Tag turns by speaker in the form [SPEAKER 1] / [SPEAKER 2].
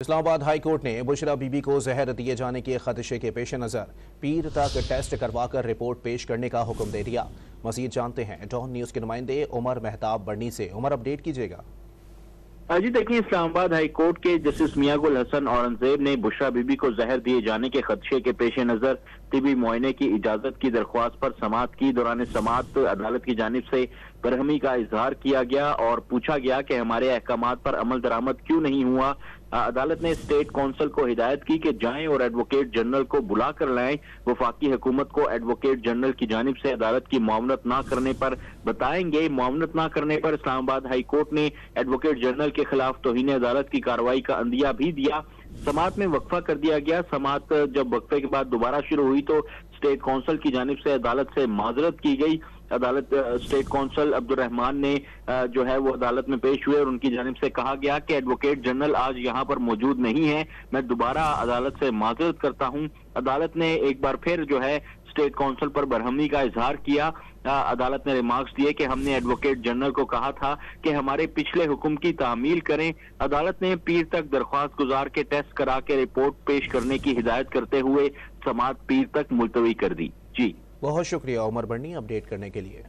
[SPEAKER 1] اسلام آباد high court نے بشرا be be کو زہر دیے جانے کے خدشے کے پیش نظر پیر تک ٹیسٹ کروا کر رپورٹ پیش کرنے کا حکم دے دیا۔ مزید جانتے ہیں ڈان نیوز کے نمائندے عمر مہتاب بڑنی سے۔ عمر، اپڈیٹ کیجیے گا۔
[SPEAKER 2] جی دیکھیں، اسلام آباد ہائی کورٹ کے جسٹس میاں گل حسن اورنگزیب نے بشرا بی بی کو زہر دیے جانے کے خدشے کے پیش نظر طبی معائنے کی اجازت کی درخواست پر سماعت کی۔ دوران سماعت عدالت کی جانب سے برہمی کا اظہار کیا گیا اور پوچھا گیا کہ ہمارے احکامات پر عمل درآمد کیوں نہیں ہوا۔ عدالت نے اسٹیٹ کونسل کو ہدایت کی کہ جائیں اور ایڈوکیٹ جنرل کو بلا کر لائیں۔ وفاقی حکومت کو ایڈوکیٹ جنرل کی جانب سے عدالت کی معاونت نہ کرنے پر بتائیں گے۔ معاونت نہ کرنے پر اسلام آباد ہائی کورٹ نے ایڈوکیٹ جنرل کے خلاف توہین عدالت کی کارروائی کا عندیہ بھی دیا۔ سماعت میں وقفہ کر دیا گیا۔ سماعت جب وقفے کے بعد دوبارہ شروع ہوئی تو اسٹیٹ کونسل کی جانب سے عدالت سے معذرت کی گئی۔ اسٹیٹ کونسل عبد الرحمان نے جو ہے وہ عدالت میں پیش ہوئے اور ان کی جانب سے کہا گیا کہ ایڈوکیٹ جنرل آج یہاں پر موجود نہیں ہے، میں دوبارہ عدالت سے معذرت کرتا ہوں۔ عدالت نے ایک بار پھر جو ہے اسٹیٹ کونسل پر برہمی کا اظہار کیا۔ عدالت نے ریمارکس دیے کہ ہم نے ایڈوکیٹ جنرل کو کہا تھا کہ ہمارے پچھلے حکم کی تعمیل کریں۔ عدالت نے پیر تک درخواست گزار کے ٹیسٹ کرا کے رپورٹ پیش کرنے کی ہدایت کرتے ہوئے سماعت پیر تک ملتوی کر دی۔ جی
[SPEAKER 1] بہت شکریہ عمر بڑنی، اپڈیٹ کرنے کے لیے۔